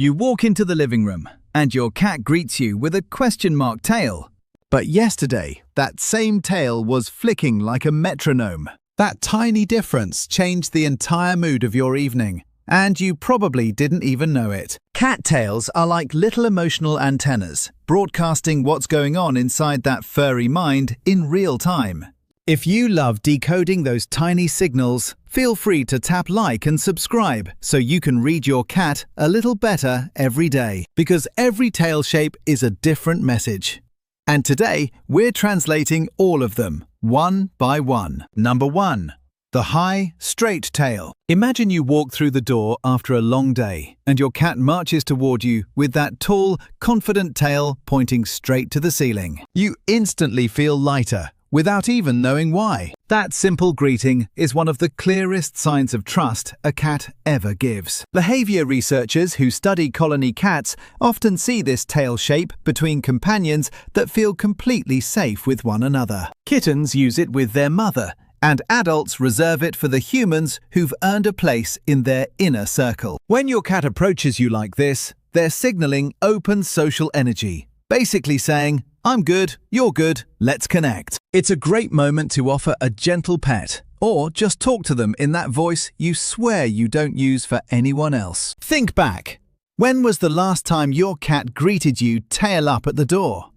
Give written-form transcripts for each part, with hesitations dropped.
You walk into the living room, and your cat greets you with a question mark tail. But yesterday, that same tail was flicking like a metronome. That tiny difference changed the entire mood of your evening, and you probably didn't even know it. Cat tails are like little emotional antennas, broadcasting what's going on inside that furry mind in real time. If you love decoding those tiny signals, feel free to tap like and subscribe so you can read your cat a little better every day, because every tail shape is a different message. And today, we're translating all of them, one by one. Number 1. The high, straight tail. Imagine you walk through the door after a long day, and your cat marches toward you with that tall, confident tail pointing straight to the ceiling. You instantly feel lighter, without even knowing why. That simple greeting is one of the clearest signs of trust a cat ever gives. Behavior researchers who study colony cats often see this tail shape between companions that feel completely safe with one another. Kittens use it with their mother, and adults reserve it for the humans who've earned a place in their inner circle. When your cat approaches you like this, they're signaling open social energy, basically saying, "I'm good, you're good, let's connect." It's a great moment to offer a gentle pet, or just talk to them in that voice you swear you don't use for anyone else. Think back. When was the last time your cat greeted you tail up at the door?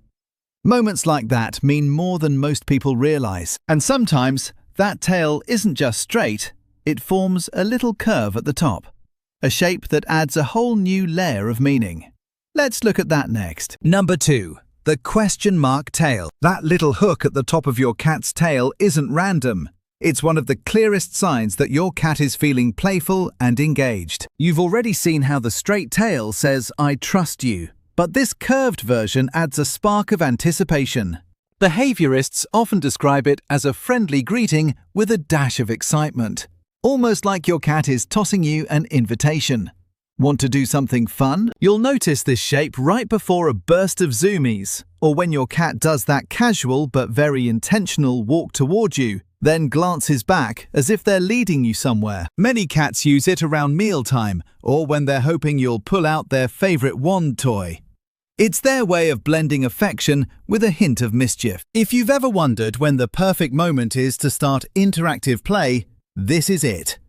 Moments like that mean more than most people realize. And sometimes, that tail isn't just straight, it forms a little curve at the top. A shape that adds a whole new layer of meaning. Let's look at that next. Number 2. The question mark tail. That little hook at the top of your cat's tail isn't random. It's one of the clearest signs that your cat is feeling playful and engaged. You've already seen how the straight tail says, "I trust you." But this curved version adds a spark of anticipation. Behaviorists often describe it as a friendly greeting with a dash of excitement. Almost like your cat is tossing you an invitation. Want to do something fun? You'll notice this shape right before a burst of zoomies, or when your cat does that casual but very intentional walk toward you, then glances back as if they're leading you somewhere. Many cats use it around mealtime, or when they're hoping you'll pull out their favorite wand toy. It's their way of blending affection with a hint of mischief. If you've ever wondered when the perfect moment is to start interactive play, this is it.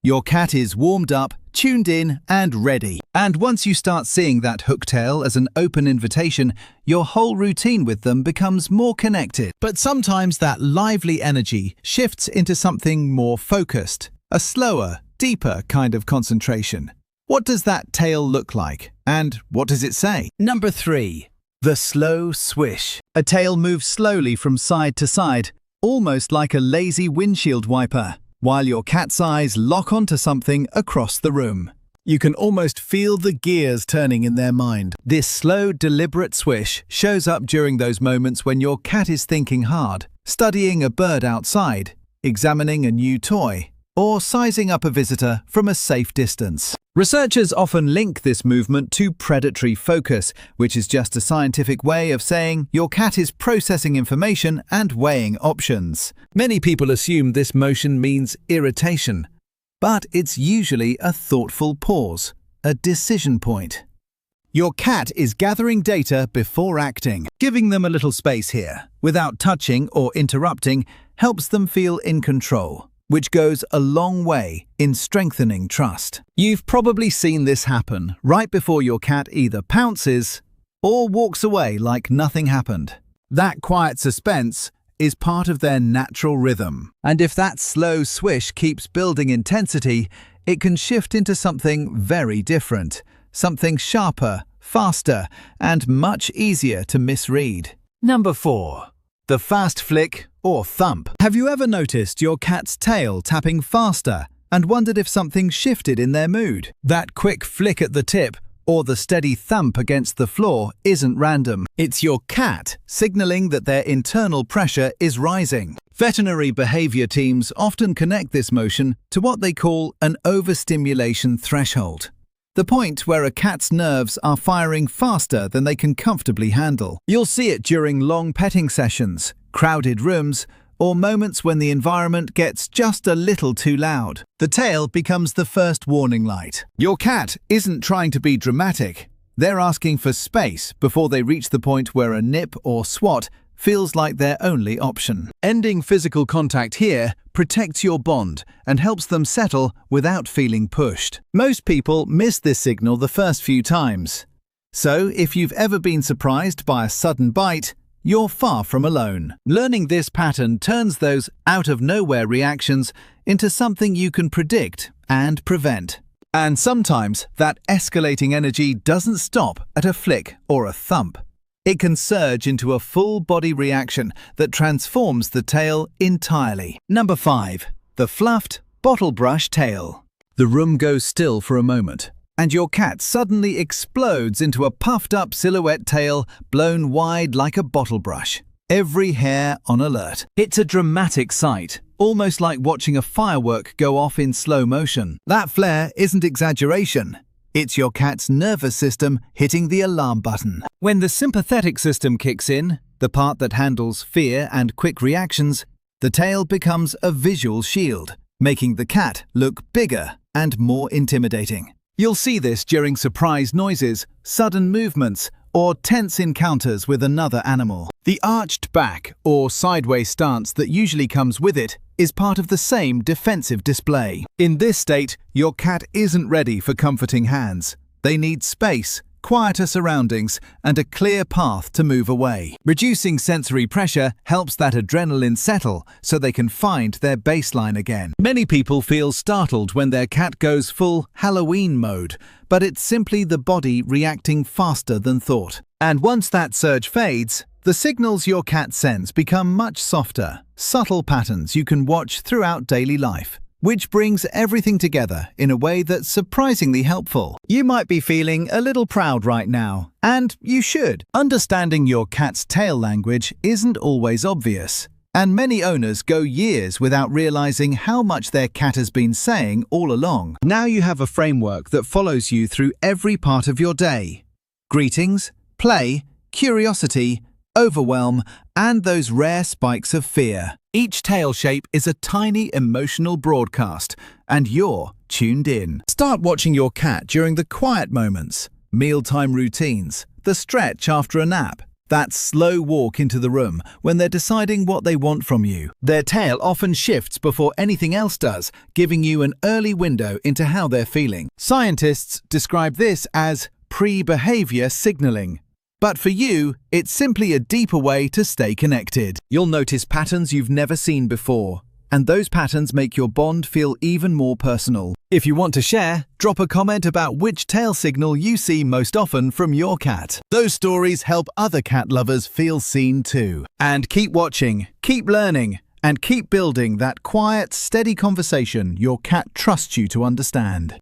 Your cat is warmed up, tuned in, and ready. And once you start seeing that hooktail as an open invitation, your whole routine with them becomes more connected. But sometimes that lively energy shifts into something more focused, a slower, deeper kind of concentration. What does that tail look like? And what does it say? Number 3. The slow swish. A tail moves slowly from side to side, almost like a lazy windshield wiper, while your cat's eyes lock onto something across the room. You can almost feel the gears turning in their mind. This slow, deliberate swish shows up during those moments when your cat is thinking hard, studying a bird outside, examining a new toy, or sizing up a visitor from a safe distance. Researchers often link this movement to predatory focus, which is just a scientific way of saying your cat is processing information and weighing options. Many people assume this motion means irritation, but it's usually a thoughtful pause, a decision point. Your cat is gathering data before acting. Giving them a little space here, without touching or interrupting, helps them feel in control, which goes a long way in strengthening trust. You've probably seen this happen right before your cat either pounces or walks away like nothing happened. That quiet suspense is part of their natural rhythm. And if that slow swish keeps building intensity, it can shift into something very different, something sharper, faster, and much easier to misread. Number 4. The fast flick or thump. Have you ever noticed your cat's tail tapping faster and wondered if something shifted in their mood? That quick flick at the tip or the steady thump against the floor isn't random. It's your cat signaling that their internal pressure is rising. Veterinary behavior teams often connect this motion to what they call an overstimulation threshold, the point where a cat's nerves are firing faster than they can comfortably handle. You'll see it during long petting sessions, crowded rooms, or moments when the environment gets just a little too loud. The tail becomes the first warning light. Your cat isn't trying to be dramatic. They're asking for space before they reach the point where a nip or swat feels like their only option. Ending physical contact here protects your bond and helps them settle without feeling pushed. Most people miss this signal the first few times. So, if you've ever been surprised by a sudden bite, you're far from alone. Learning this pattern turns those out-of-nowhere reactions into something you can predict and prevent. And sometimes that escalating energy doesn't stop at a flick or a thump. It can surge into a full-body reaction that transforms the tail entirely. Number 5. The fluffed bottle brush tail. The room goes still for a moment, and your cat suddenly explodes into a puffed-up silhouette tail blown wide like a bottle brush. Every hair on alert. It's a dramatic sight, almost like watching a firework go off in slow motion. That flare isn't exaggeration. It's your cat's nervous system hitting the alarm button. When the sympathetic system kicks in, the part that handles fear and quick reactions, the tail becomes a visual shield, making the cat look bigger and more intimidating. You'll see this during surprise noises, sudden movements, or tense encounters with another animal. The arched back or sideways stance that usually comes with it is part of the same defensive display. In this state, your cat isn't ready for comforting hands. They need space, quieter surroundings, and a clear path to move away. Reducing sensory pressure helps that adrenaline settle so they can find their baseline again. Many people feel startled when their cat goes full Halloween mode, but it's simply the body reacting faster than thought. And once that surge fades, the signals your cat sends become much softer, subtle patterns you can watch throughout daily life, which brings everything together in a way that's surprisingly helpful. You might be feeling a little proud right now, and you should. Understanding your cat's tail language isn't always obvious, and many owners go years without realizing how much their cat has been saying all along. Now you have a framework that follows you through every part of your day. Greetings, play, curiosity, overwhelm, and those rare spikes of fear. Each tail shape is a tiny emotional broadcast, and you're tuned in. Start watching your cat during the quiet moments, mealtime routines, the stretch after a nap, that slow walk into the room when they're deciding what they want from you. Their tail often shifts before anything else does, giving you an early window into how they're feeling. Scientists describe this as pre-behavior signaling. But for you, it's simply a deeper way to stay connected. You'll notice patterns you've never seen before, and those patterns make your bond feel even more personal. If you want to share, drop a comment about which tail signal you see most often from your cat. Those stories help other cat lovers feel seen too. And keep watching, keep learning, and keep building that quiet, steady conversation your cat trusts you to understand.